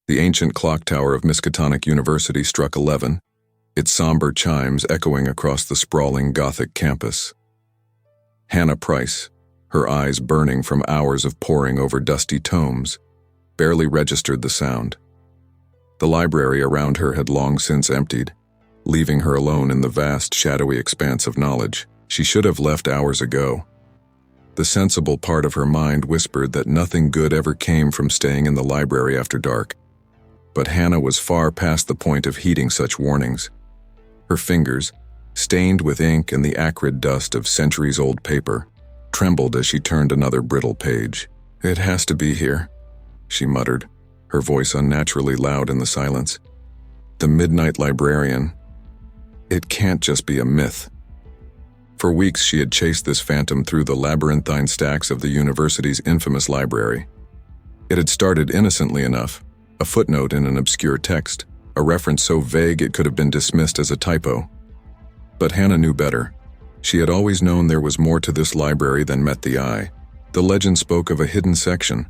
The ancient clock tower of Miskatonic University struck 11, its somber chimes echoing across the sprawling Gothic campus. Hannah Price, her eyes burning from hours of poring over dusty tomes, barely registered the sound. The library around her had long since emptied, leaving her alone in the vast, shadowy expanse of knowledge. She should have left hours ago. The sensible part of her mind whispered that nothing good ever came from staying in the library after dark. But Hannah was far past the point of heeding such warnings. Her fingers, stained with ink and the acrid dust of centuries-old paper, trembled as she turned another brittle page. "It has to be here," she muttered, her voice unnaturally loud in the silence. "The Midnight Librarian. It can't just be a myth." For weeks she had chased this phantom through the labyrinthine stacks of the university's infamous library. It had started innocently enough, a footnote in an obscure text, a reference so vague it could have been dismissed as a typo. But Hannah knew better. She had always known there was more to this library than met the eye. The legend spoke of a hidden section,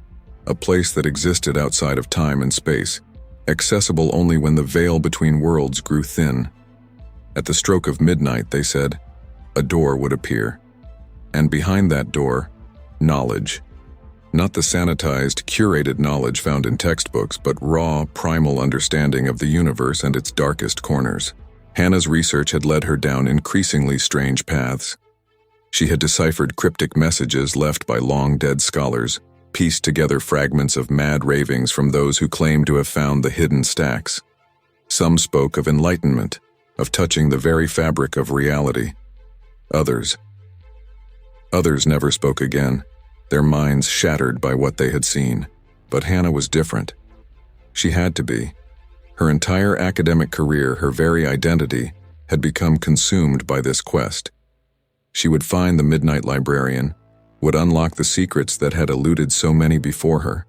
a place that existed outside of time and space, accessible only when the veil between worlds grew thin. At the stroke of midnight, they said, a door would appear. And behind that door, knowledge. Not the sanitized, curated knowledge found in textbooks, but raw, primal understanding of the universe and its darkest corners. Hannah's research had led her down increasingly strange paths. She had deciphered cryptic messages left by long-dead scholars, pieced together fragments of mad ravings from those who claimed to have found the hidden stacks. Some spoke of enlightenment, of touching the very fabric of reality. Others never spoke again, their minds shattered by what they had seen. But Hannah was different. She had to be. Her entire academic career, her very identity, had become consumed by this quest. She would find the Midnight Librarian, would unlock the secrets that had eluded so many before her.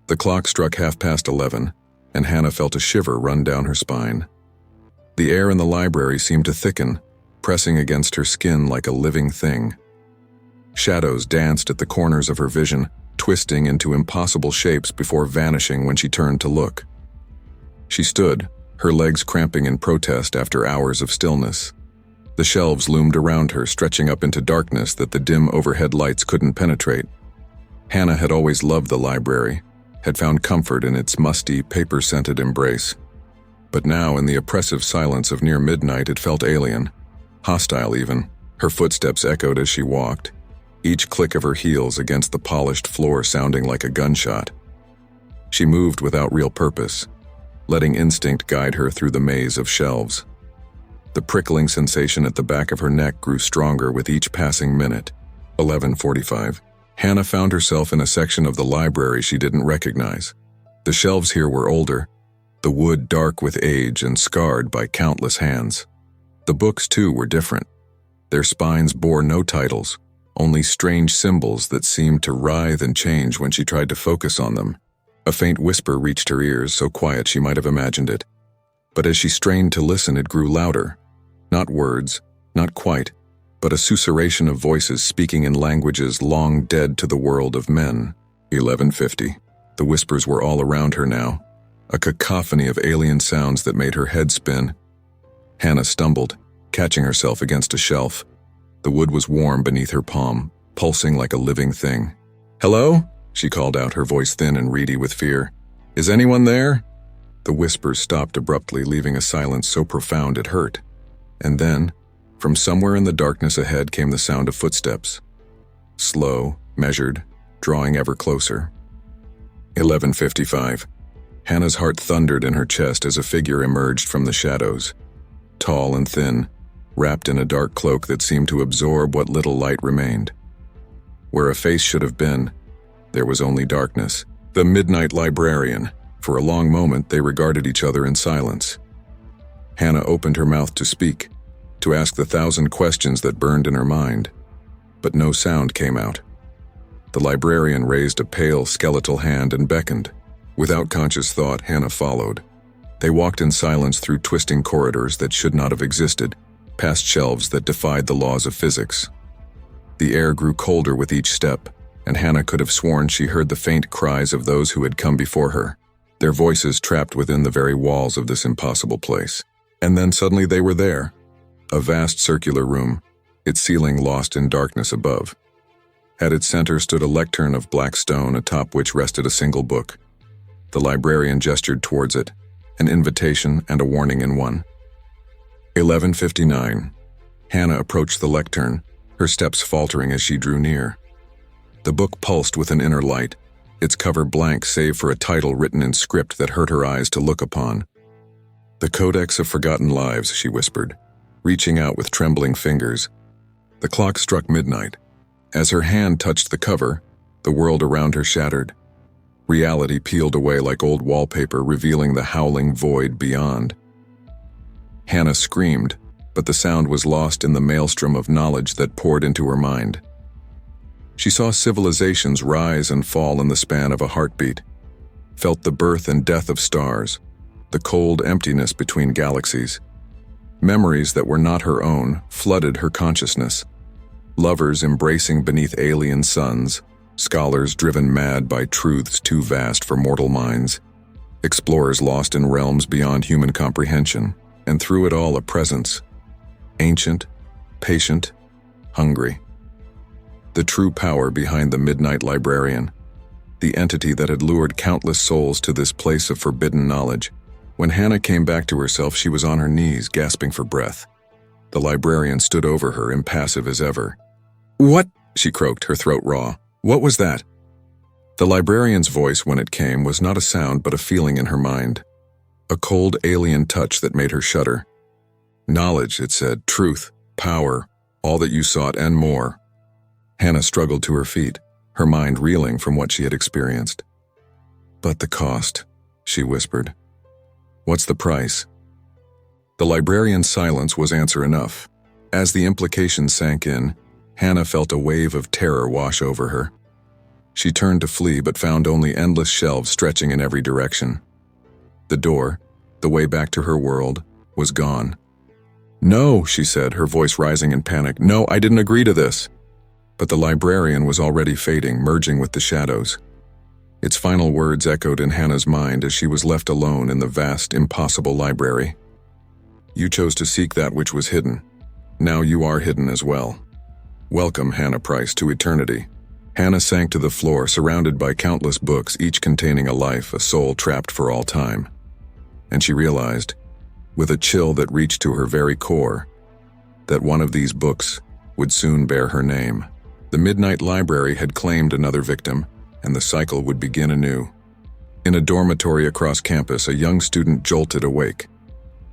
The clock struck 11:30, and Hannah felt a shiver run down her spine. The air in the library seemed to thicken, pressing against her skin like a living thing. Shadows danced at the corners of her vision, twisting into impossible shapes before vanishing when she turned to look. She stood, her legs cramping in protest after hours of stillness. The shelves loomed around her, stretching up into darkness that the dim overhead lights couldn't penetrate. Hannah had always loved the library, had found comfort in its musty, paper-scented embrace. But now, in the oppressive silence of near midnight, it felt alien, hostile even. Her footsteps echoed as she walked, each click of her heels against the polished floor sounding like a gunshot. She moved without real purpose, letting instinct guide her through the maze of shelves. The prickling sensation at the back of her neck grew stronger with each passing minute. 11:45. Hannah found herself in a section of the library she didn't recognize. The shelves here were older, the wood dark with age and scarred by countless hands. The books, too, were different. Their spines bore no titles, only strange symbols that seemed to writhe and change when she tried to focus on them. A faint whisper reached her ears, so quiet she might have imagined it. But as she strained to listen, it grew louder. Not words, not quite, but a susurration of voices speaking in languages long dead to the world of men. 11:50. The whispers were all around her now, a cacophony of alien sounds that made her head spin. Hannah stumbled, catching herself against a shelf. The wood was warm beneath her palm, pulsing like a living thing. "Hello?" she called out, her voice thin and reedy with fear. "Is anyone there?" The whispers stopped abruptly, leaving a silence so profound it hurt. And then, from somewhere in the darkness ahead came the sound of footsteps. Slow, measured, drawing ever closer. 11:55. Hannah's heart thundered in her chest as a figure emerged from the shadows. Tall and thin, wrapped in a dark cloak that seemed to absorb what little light remained. Where a face should have been, there was only darkness. The Midnight Librarian. For a long moment, they regarded each other in silence. Hannah opened her mouth to speak, to ask the 1,000 questions that burned in her mind. But no sound came out. The librarian raised a pale, skeletal hand and beckoned. Without conscious thought, Hannah followed. They walked in silence through twisting corridors that should not have existed, past shelves that defied the laws of physics. The air grew colder with each step, and Hannah could have sworn she heard the faint cries of those who had come before her. their voices trapped within the very walls of this impossible place. And then suddenly they were there, a vast circular room, its ceiling lost in darkness above. At its center stood a lectern of black stone atop which rested a single book. The librarian gestured towards it, an invitation and a warning in one. 11:59. Hannah approached the lectern, her steps faltering as she drew near. The book pulsed with an inner light, its cover blank save for a title written in script that hurt her eyes to look upon. "The Codex of Forgotten Lives," she whispered, reaching out with trembling fingers. The clock struck midnight. As her hand touched the cover, the world around her shattered. Reality peeled away like old wallpaper, revealing the howling void beyond. Hannah screamed, but the sound was lost in the maelstrom of knowledge that poured into her mind. She saw civilizations rise and fall in the span of a heartbeat, felt the birth and death of stars, the cold emptiness between galaxies. Memories that were not her own flooded her consciousness. Lovers embracing beneath alien suns, scholars driven mad by truths too vast for mortal minds, explorers lost in realms beyond human comprehension, and through it all a presence, ancient, patient, hungry. The true power behind the Midnight Librarian, the entity that had lured countless souls to this place of forbidden knowledge. When Hannah came back to herself, she was on her knees, gasping for breath. The librarian stood over her, impassive as ever. "What?" she croaked, her throat raw. "What was that?" The librarian's voice, when it came, was not a sound but a feeling in her mind. A cold alien touch that made her shudder. "Knowledge," it said, "truth, power, all that you sought and more." Hannah struggled to her feet, her mind reeling from what she had experienced. "But the cost," she whispered. "What's the price?" The librarian's silence was answer enough. As the implications sank in, Hannah felt a wave of terror wash over her. She turned to flee but found only endless shelves stretching in every direction. The door, the way back to her world, was gone. "No," she said, her voice rising in panic. "No, I didn't agree to this." But the librarian was already fading, merging with the shadows. Its final words echoed in Hannah's mind as she was left alone in the vast, impossible library. "You chose to seek that which was hidden. Now you are hidden as well. Welcome, Hannah Price, to eternity." Hannah sank to the floor, surrounded by countless books, each containing a life, a soul trapped for all time. And she realized, with a chill that reached to her very core, that one of these books would soon bear her name. The Midnight Library had claimed another victim, and the cycle would begin anew. In a dormitory across campus, a young student jolted awake.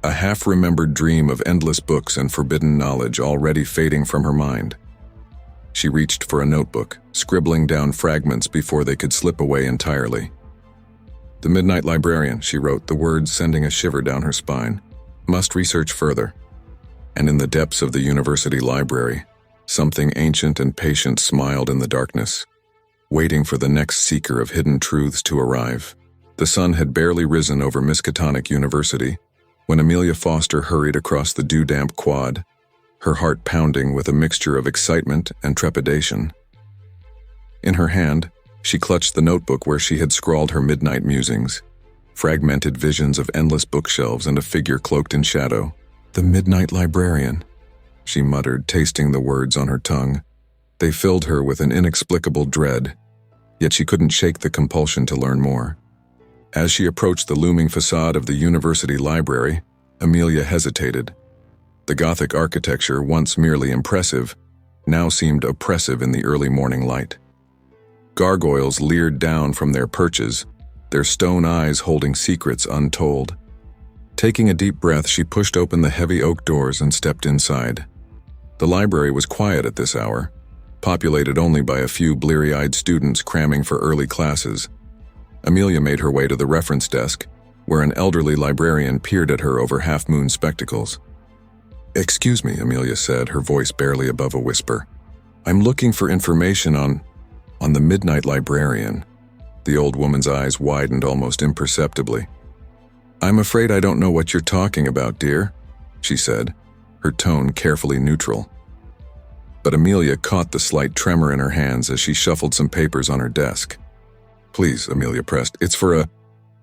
A half-remembered dream of endless books and forbidden knowledge already fading from her mind. She reached for a notebook, scribbling down fragments before they could slip away entirely. "The Midnight Librarian," she wrote, the words sending a shiver down her spine. "Must research further." And in the depths of the university library, something ancient and patient smiled in the darkness, waiting for the next seeker of hidden truths to arrive. The sun had barely risen over Miskatonic University when Amelia Foster hurried across the dew-damp quad, her heart pounding with a mixture of excitement and trepidation. In her hand, she clutched the notebook where she had scrawled her midnight musings, fragmented visions of endless bookshelves and a figure cloaked in shadow. "The Midnight Librarian," she muttered, tasting the words on her tongue. They filled her with an inexplicable dread, yet she couldn't shake the compulsion to learn more. As she approached the looming facade of the university library, Amelia hesitated. The Gothic architecture, once merely impressive, now seemed oppressive in the early morning light. Gargoyles leered down from their perches, their stone eyes holding secrets untold. Taking a deep breath, she pushed open the heavy oak doors and stepped inside. The library was quiet at this hour, populated only by a few bleary-eyed students cramming for early classes. Amelia made her way to the reference desk, where an elderly librarian peered at her over half-moon spectacles. "Excuse me," Amelia said, her voice barely above a whisper. "I'm looking for information on the Midnight Librarian." The old woman's eyes widened almost imperceptibly. "I'm afraid I don't know what you're talking about, dear," she said, her tone carefully neutral. But Amelia caught the slight tremor in her hands as she shuffled some papers on her desk. "Please," Amelia pressed, "it's for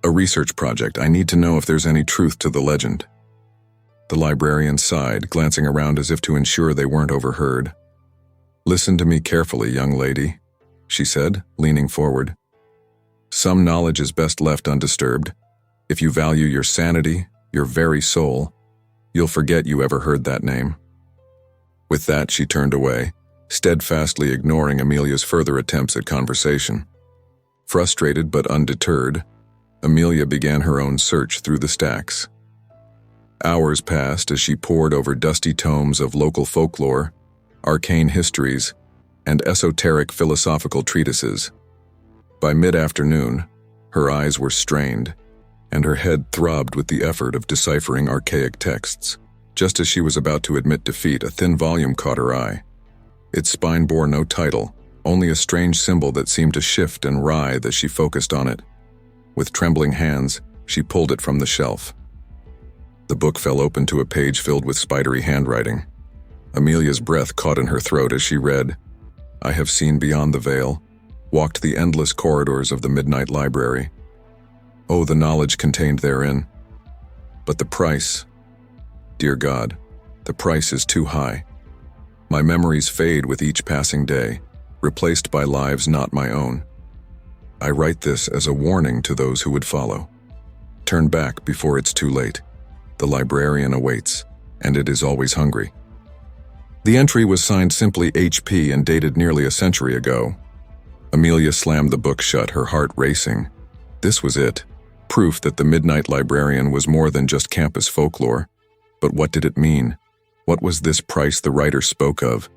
A research project. I need to know if there's any truth to the legend. The librarian sighed, glancing around as if to ensure they weren't overheard. Listen to me carefully, young lady, she said, leaning forward. Some knowledge is best left undisturbed. If you value your sanity, your very soul, you'll forget you ever heard that name. With that, she turned away, steadfastly ignoring Amelia's further attempts at conversation. Frustrated but undeterred, Amelia began her own search through the stacks. Hours passed as she pored over dusty tomes of local folklore, arcane histories, and esoteric philosophical treatises. By mid-afternoon, her eyes were strained, and her head throbbed with the effort of deciphering archaic texts. Just as she was about to admit defeat, a thin volume caught her eye. Its spine bore no title, only a strange symbol that seemed to shift and writhe as she focused on it. With trembling hands, she pulled it from the shelf. The book fell open to a page filled with spidery handwriting. Amelia's breath caught in her throat as she read, "I have seen beyond the veil, walked the endless corridors of the Midnight Library. Oh, the knowledge contained therein. But the price, dear God, the price is too high. My memories fade with each passing day, replaced by lives not my own. I write this as a warning to those who would follow. Turn back before it's too late. The librarian awaits, and it is always hungry." The entry was signed simply HP and dated nearly a century ago. Amelia slammed the book shut, her heart racing. This was it, proof that the Midnight Librarian was more than just campus folklore. But what did it mean? What was this price the writer spoke of?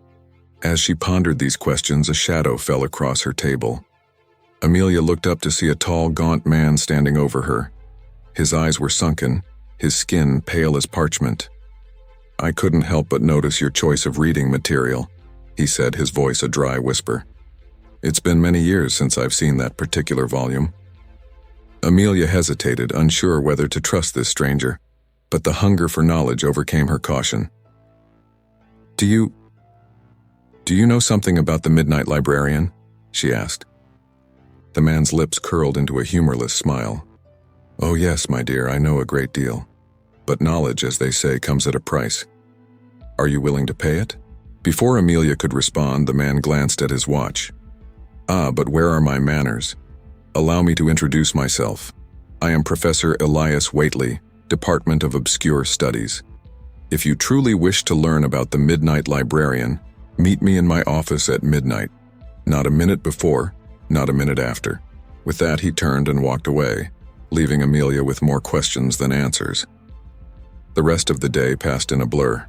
As she pondered these questions, a shadow fell across her table. Amelia looked up to see a tall, gaunt man standing over her. His eyes were sunken, his skin pale as parchment. "I couldn't help but notice your choice of reading material," he said, his voice a dry whisper. "It's been many years since I've seen that particular volume." Amelia hesitated, unsure whether to trust this stranger, but the hunger for knowledge overcame her caution. Do you know something about the Midnight Librarian?" she asked. The man's lips curled into a humorless smile. "Oh yes, my dear, I know a great deal. But knowledge, as they say, comes at a price. Are you willing to pay it?" Before Amelia could respond, the man glanced at his watch. "Ah, but where are my manners? Allow me to introduce myself. I am Professor Elias Waitley, Department of Obscure Studies. If you truly wish to learn about the Midnight Librarian, meet me in my office at midnight. Not a minute before, not a minute after." With that, he turned and walked away, leaving Amelia with more questions than answers. The rest of the day passed in a blur.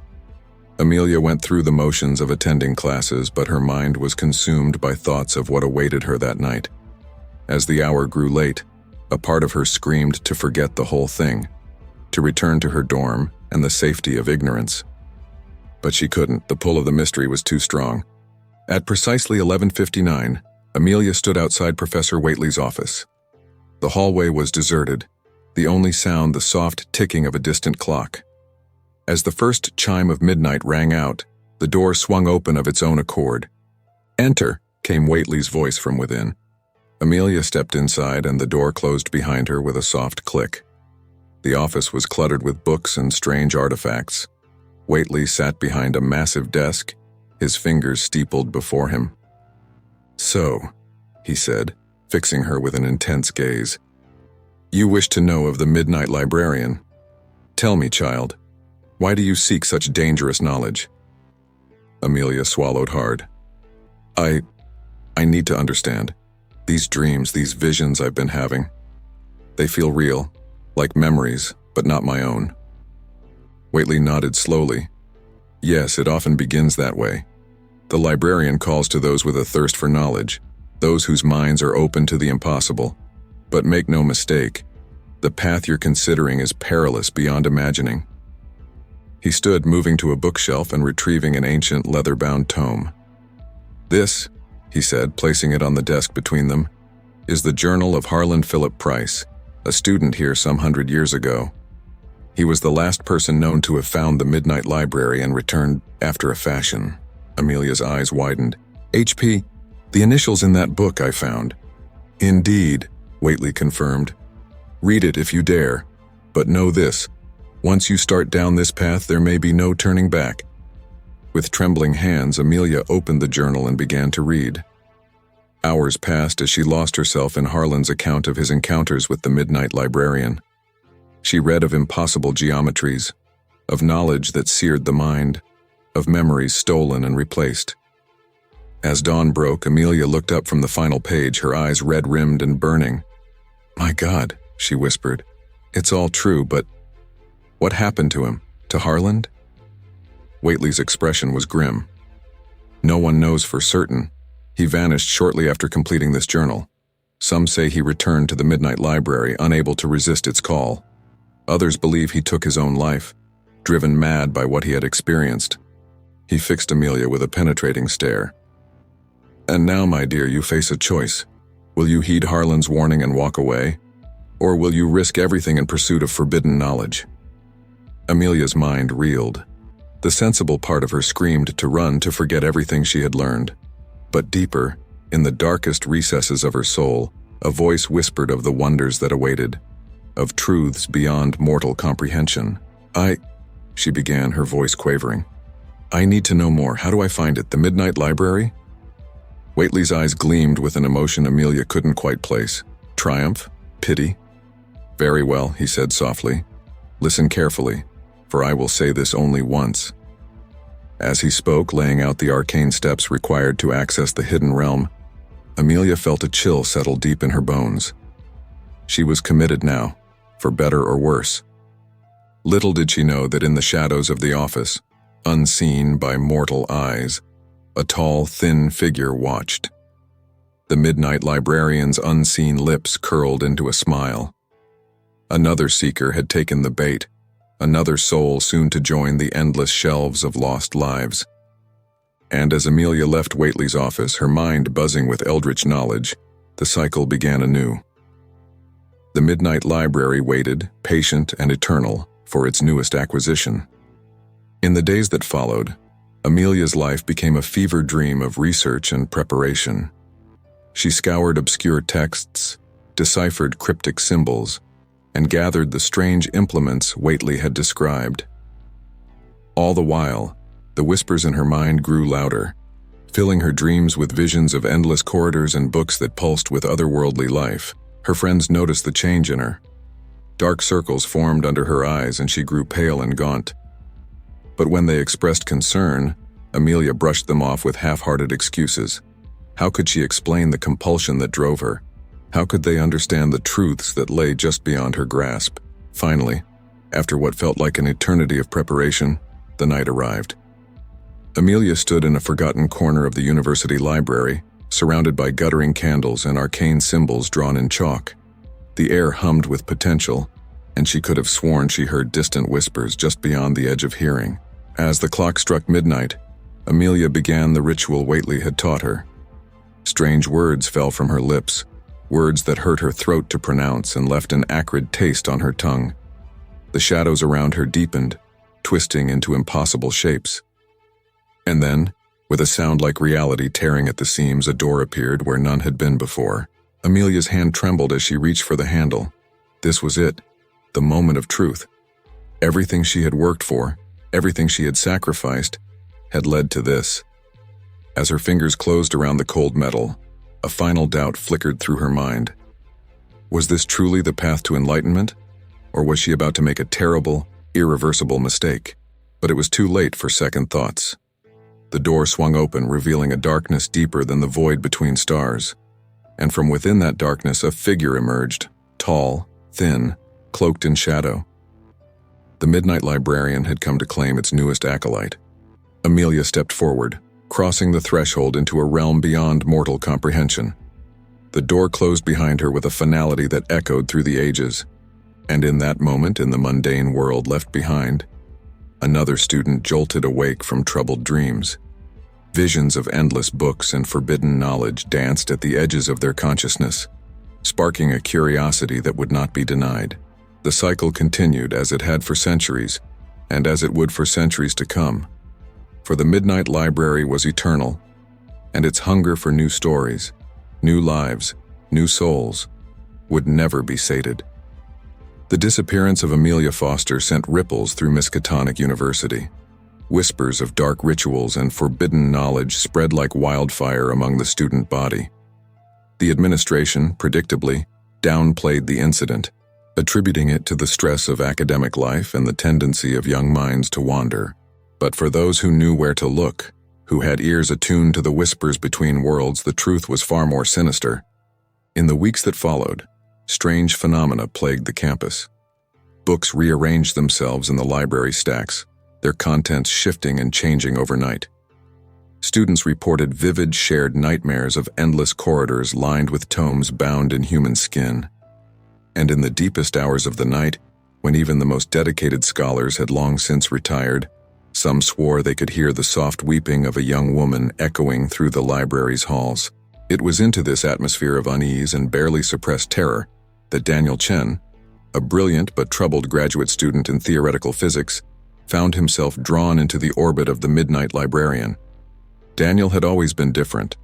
Amelia went through the motions of attending classes, but her mind was consumed by thoughts of what awaited her that night. As the hour grew late, a part of her screamed to forget the whole thing, to return to her dorm and the safety of ignorance. But she couldn't. The pull of the mystery was too strong. At precisely 11:59, Amelia stood outside Professor Waitley's office. The hallway was deserted, the only sound the soft ticking of a distant clock. As the first chime of midnight rang out, the door swung open of its own accord. "Enter," came Waitley's voice from within. Amelia stepped inside, and the door closed behind her with a soft click. The office was cluttered with books and strange artifacts. Waitley sat behind a massive desk, his fingers steepled before him. "So," he said, fixing her with an intense gaze, "you wish to know of the Midnight Librarian. Tell me, child, why do you seek such dangerous knowledge?" Amelia swallowed hard. I need to understand. These dreams, these visions I've been having. They feel real, like memories, but not my own." Waitley nodded slowly. "Yes, it often begins that way. The librarian calls to those with a thirst for knowledge, those whose minds are open to the impossible. But make no mistake, the path you're considering is perilous beyond imagining." He stood, moving to a bookshelf and retrieving an ancient leather-bound tome. "This," he said, placing it on the desk between them, "is the Journal of Harlan Philip Price, a student here some 100 years ago. He was the last person known to have found the Midnight Library and returned after a fashion." Amelia's eyes widened. "HP, the initials in that book I found." "Indeed," Waitley confirmed. Read it if you dare. But know this, once you start down this path, there may be no turning back. With trembling hands, Amelia opened the journal and began to read. Hours passed as she lost herself in Harlan's account of his encounters with the Midnight Librarian. She read of impossible geometries, of knowledge that seared the mind, of memories stolen and replaced. As dawn broke, Amelia looked up from the final page, her eyes red-rimmed and burning. "My God," she whispered, "it's all true, but what happened to him? To Harlan?" Whately's expression was grim. "No one knows for certain. He vanished shortly after completing this journal. Some say he returned to the Midnight Library, unable to resist its call. Others believe he took his own life, driven mad by what he had experienced." He fixed Amelia with a penetrating stare. "And now, my dear, you face a choice. Will you heed Harlan's warning and walk away? Or will you risk everything in pursuit of forbidden knowledge?" Amelia's mind reeled. The sensible part of her screamed to run, to forget everything she had learned. But deeper, in the darkest recesses of her soul, a voice whispered of the wonders that awaited, of truths beyond mortal comprehension. She began, her voice quavering. "I need to know more. How do I find it? The Midnight Library?" Whately's eyes gleamed with an emotion Amelia couldn't quite place. Triumph? Pity? "Very well," he said softly. "Listen carefully, for I will say this only once." As he spoke, laying out the arcane steps required to access the hidden realm, Amelia felt a chill settle deep in her bones. She was committed now, for better or worse. Little did she know that in the shadows of the office, unseen by mortal eyes, a tall, thin figure watched. The Midnight Librarian's unseen lips curled into a smile. Another seeker had taken the bait, another soul soon to join the endless shelves of lost lives. And as Amelia left Whately's office, her mind buzzing with eldritch knowledge, the cycle began anew. The Midnight Library waited, patient and eternal, for its newest acquisition. In the days that followed, Amelia's life became a fever dream of research and preparation. She scoured obscure texts, deciphered cryptic symbols, and gathered the strange implements Whately had described. All the while, the whispers in her mind grew louder, filling her dreams with visions of endless corridors and books that pulsed with otherworldly life. Her friends noticed the change in her. Dark circles formed under her eyes and she grew pale and gaunt. But when they expressed concern, Amelia brushed them off with half-hearted excuses. How could she explain the compulsion that drove her? How could they understand the truths that lay just beyond her grasp? Finally, after what felt like an eternity of preparation, the night arrived. Amelia stood in a forgotten corner of the university library, surrounded by guttering candles and arcane symbols drawn in chalk. The air hummed with potential, and she could have sworn she heard distant whispers just beyond the edge of hearing. As the clock struck midnight, Amelia began the ritual Whately had taught her. Strange words fell from her lips, words that hurt her throat to pronounce and left an acrid taste on her tongue. The shadows around her deepened, twisting into impossible shapes. And then, with a sound like reality tearing at the seams, a door appeared where none had been before. Amelia's hand trembled as she reached for the handle. This was it, the moment of truth. Everything she had worked for, everything she had sacrificed, had led to this. As her fingers closed around the cold metal, a final doubt flickered through her mind. Was this truly the path to enlightenment? Or was she about to make a terrible, irreversible mistake? But it was too late for second thoughts. The door swung open, revealing a darkness deeper than the void between stars. And from within that darkness, a figure emerged, tall, thin, cloaked in shadow. The Midnight Librarian had come to claim its newest acolyte. Amelia stepped forward, crossing the threshold into a realm beyond mortal comprehension. The door closed behind her with a finality that echoed through the ages. And in that moment, in the mundane world left behind, another student jolted awake from troubled dreams. Visions of endless books and forbidden knowledge danced at the edges of their consciousness, sparking a curiosity that would not be denied. The cycle continued as it had for centuries, and as it would for centuries to come. For the Midnight Library was eternal, and its hunger for new stories, new lives, new souls, would never be sated. The disappearance of Amelia Foster sent ripples through Miskatonic University. Whispers of dark rituals and forbidden knowledge spread like wildfire among the student body. The administration, predictably, downplayed the incident, attributing it to the stress of academic life and the tendency of young minds to wander. But for those who knew where to look, who had ears attuned to the whispers between worlds, the truth was far more sinister. In the weeks that followed, strange phenomena plagued the campus. Books rearranged themselves in the library stacks, their contents shifting and changing overnight. Students reported vivid shared nightmares of endless corridors lined with tomes bound in human skin. And in the deepest hours of the night, when even the most dedicated scholars had long since retired, some swore they could hear the soft weeping of a young woman echoing through the library's halls. It was into this atmosphere of unease and barely suppressed terror that Daniel Chen, a brilliant but troubled graduate student in theoretical physics, found himself drawn into the orbit of the Midnight Librarian. Daniel had always been different.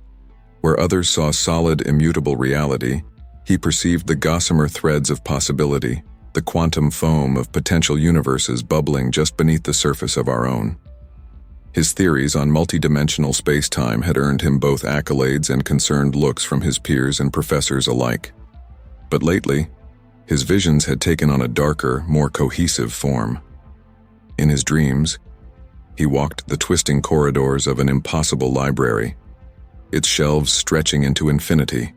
Where others saw solid, immutable reality, he perceived the gossamer threads of possibility, the quantum foam of potential universes bubbling just beneath the surface of our own. His theories on multidimensional space-time had earned him both accolades and concerned looks from his peers and professors alike. But lately, his visions had taken on a darker, more cohesive form. In his dreams, he walked the twisting corridors of an impossible library, its shelves stretching into infinity.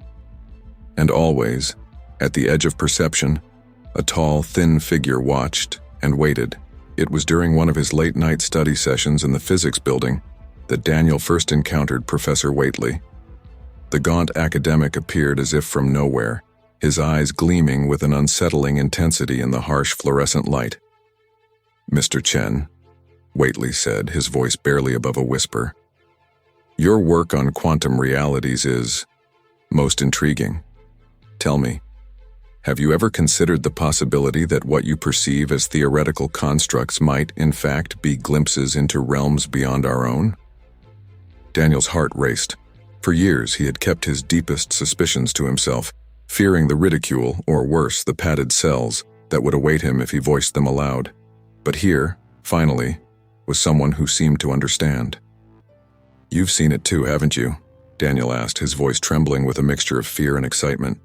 And always, at the edge of perception, a tall, thin figure watched and waited. It was during one of his late-night study sessions in the physics building that Daniel first encountered Professor Whately. The gaunt academic appeared as if from nowhere, his eyes gleaming with an unsettling intensity in the harsh fluorescent light. "Mr. Chen," Whately said, his voice barely above a whisper, "your work on quantum realities is most intriguing. Tell me, have you ever considered the possibility that what you perceive as theoretical constructs might, in fact, be glimpses into realms beyond our own?" Daniel's heart raced. For years, he had kept his deepest suspicions to himself, fearing the ridicule, or worse, the padded cells, that would await him if he voiced them aloud. But here, finally, was someone who seemed to understand. "You've seen it too, haven't you?" Daniel asked, his voice trembling with a mixture of fear and excitement.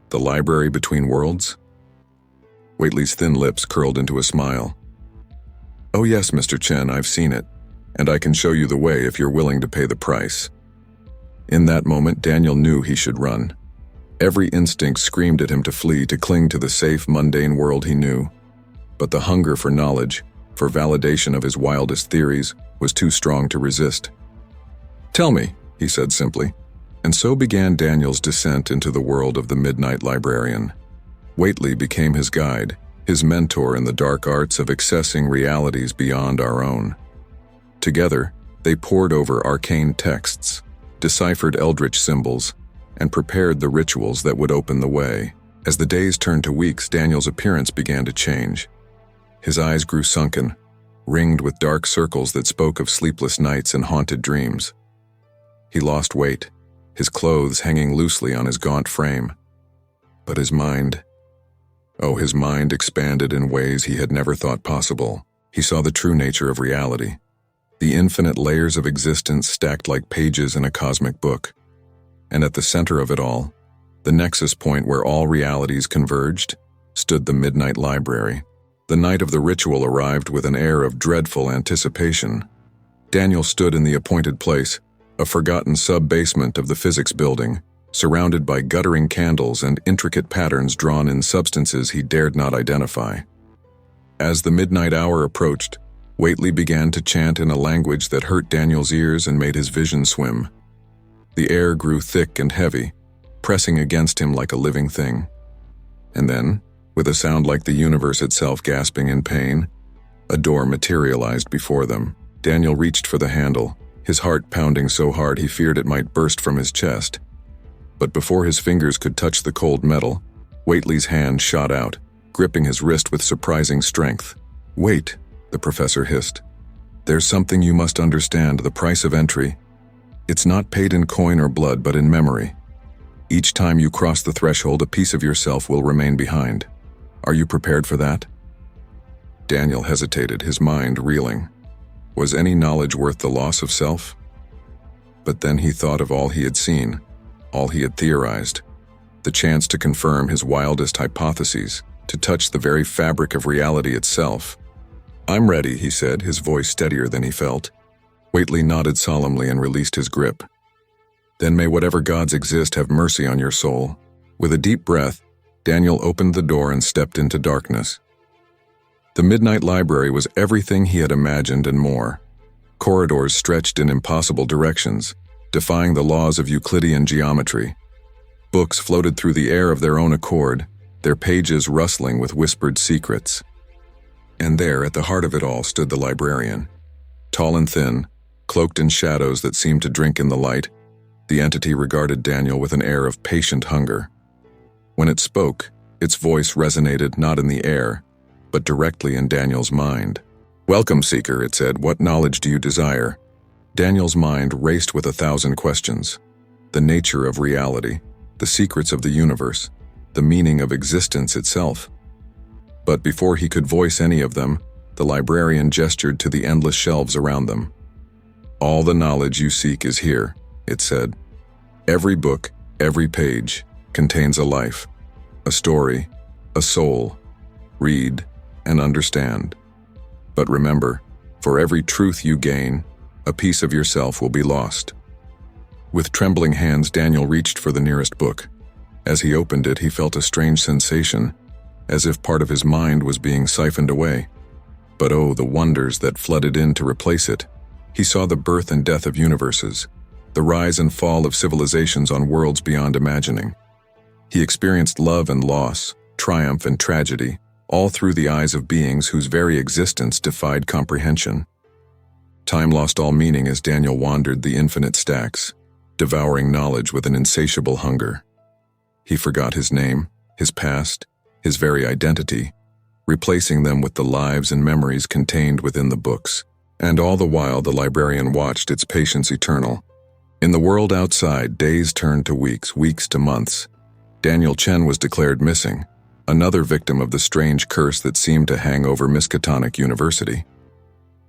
"The library between worlds?" Whately's thin lips curled into a smile. "Oh yes, Mr. Chen, I've seen it, and I can show you the way if you're willing to pay the price." In that moment, Daniel knew he should run. Every instinct screamed at him to flee, to cling to the safe, mundane world he knew. But the hunger for knowledge, for validation of his wildest theories, was too strong to resist. "Tell me," he said simply. And so began Daniel's descent into the world of the Midnight Librarian. Whately became his guide, his mentor in the dark arts of accessing realities beyond our own. Together, they pored over arcane texts, deciphered eldritch symbols, and prepared the rituals that would open the way. As the days turned to weeks, Daniel's appearance began to change. His eyes grew sunken, ringed with dark circles that spoke of sleepless nights and haunted dreams. He lost weight, his clothes hanging loosely on his gaunt frame. But his mind expanded in ways he had never thought possible. He saw the true nature of reality, the infinite layers of existence stacked like pages in a cosmic book. And at the center of it all, the nexus point where all realities converged, stood the Midnight Library. The night of the ritual arrived with an air of dreadful anticipation. Daniel stood in the appointed place, a forgotten sub-basement of the physics building, surrounded by guttering candles and intricate patterns drawn in substances he dared not identify. As the midnight hour approached, Whately began to chant in a language that hurt Daniel's ears and made his vision swim. The air grew thick and heavy, pressing against him like a living thing. And then, with a sound like the universe itself gasping in pain, a door materialized before them. Daniel reached for the handle, his heart pounding so hard he feared it might burst from his chest. But before his fingers could touch the cold metal, Whately's hand shot out, gripping his wrist with surprising strength. "Wait," the professor hissed. "There's something you must understand, the price of entry. It's not paid in coin or blood, but in memory. Each time you cross the threshold, a piece of yourself will remain behind. Are you prepared for that?" Daniel hesitated, his mind reeling. Was any knowledge worth the loss of self? But then he thought of all he had seen, all he had theorized, the chance to confirm his wildest hypotheses, to touch the very fabric of reality itself. "I'm ready," he said, his voice steadier than he felt. Whately nodded solemnly and released his grip. "Then may whatever gods exist have mercy on your soul." With a deep breath, Daniel opened the door and stepped into darkness. The Midnight Library was everything he had imagined and more. Corridors stretched in impossible directions, defying the laws of Euclidean geometry. Books floated through the air of their own accord, their pages rustling with whispered secrets. And there, at the heart of it all, stood the librarian. Tall and thin, cloaked in shadows that seemed to drink in the light, the entity regarded Daniel with an air of patient hunger. When it spoke, its voice resonated not in the air, but directly in Daniel's mind. "Welcome, Seeker," it said. "What knowledge do you desire?" Daniel's mind raced with 1,000 questions. The nature of reality, the secrets of the universe, the meaning of existence itself. But before he could voice any of them, the librarian gestured to the endless shelves around them. "All the knowledge you seek is here," it said. "Every book, every page, contains a life, a story, a soul. Read and understand. But remember, for every truth you gain, a piece of yourself will be lost." With trembling hands, Daniel reached for the nearest book. As he opened it, he felt a strange sensation, as if part of his mind was being siphoned away. But oh, the wonders that flooded in to replace it. He saw the birth and death of universes, the rise and fall of civilizations on worlds beyond imagining. He experienced love and loss, triumph and tragedy, all through the eyes of beings whose very existence defied comprehension. Time lost all meaning as Daniel wandered the infinite stacks, devouring knowledge with an insatiable hunger. He forgot his name, his past, his very identity, replacing them with the lives and memories contained within the books. And all the while the librarian watched, its patience eternal. In the world outside, days turned to weeks, weeks to months. Daniel Chen was declared missing, another victim of the strange curse that seemed to hang over Miskatonic University.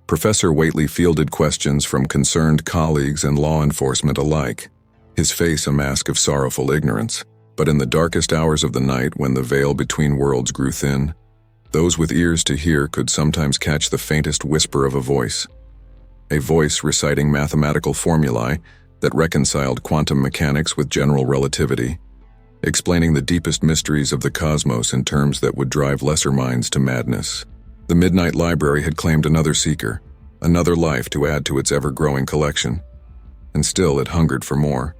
Professor Whately fielded questions from concerned colleagues and law enforcement alike, his face a mask of sorrowful ignorance. But in the darkest hours of the night, when the veil between worlds grew thin, those with ears to hear could sometimes catch the faintest whisper of a voice reciting mathematical formulae that reconciled quantum mechanics with general relativity, explaining the deepest mysteries of the cosmos in terms that would drive lesser minds to madness. The Midnight Library had claimed another seeker, another life to add to its ever-growing collection. And still it hungered for more.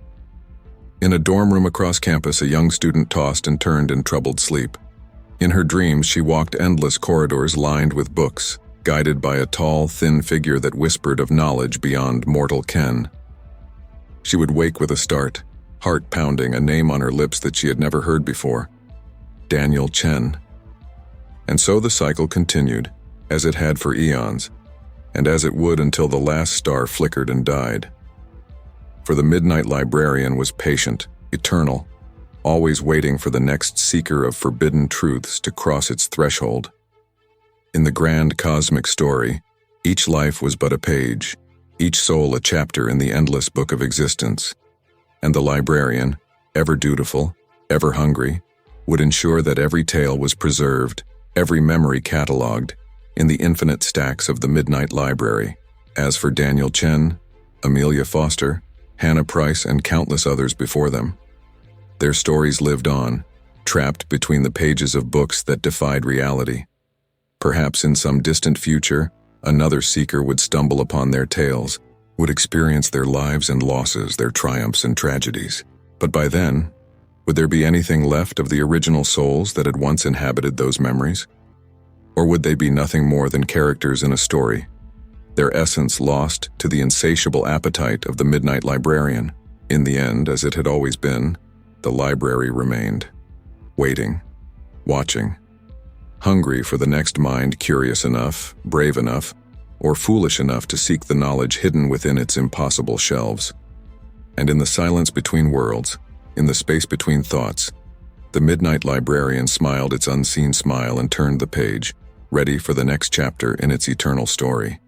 In a dorm room across campus, a young student tossed and turned in troubled sleep. In her dreams, she walked endless corridors lined with books, guided by a tall, thin figure that whispered of knowledge beyond mortal ken. She would wake with a start, heart pounding, a name on her lips that she had never heard before. Daniel Chen. And so the cycle continued, as it had for eons, and as it would until the last star flickered and died. For the Midnight Librarian was patient, eternal, always waiting for the next seeker of forbidden truths to cross its threshold. In the grand cosmic story, each life was but a page, each soul a chapter in the endless book of existence. And the librarian, ever dutiful, ever hungry, would ensure that every tale was preserved, every memory catalogued, in the infinite stacks of the Midnight Library. As for Daniel Chen, Amelia Foster, Hannah Price, and countless others before them, their stories lived on, trapped between the pages of books that defied reality. Perhaps in some distant future, another seeker would stumble upon their tales, would experience their lives and losses, their triumphs and tragedies. But by then, would there be anything left of the original souls that had once inhabited those memories? Or would they be nothing more than characters in a story, their essence lost to the insatiable appetite of the Midnight Librarian? In the end, as it had always been, the library remained, waiting, watching, hungry for the next mind curious enough, brave enough, or foolish enough to seek the knowledge hidden within its impossible shelves. And in the silence between worlds, in the space between thoughts, The Midnight Librarian smiled its unseen smile and turned the page, ready for the next chapter in its eternal story.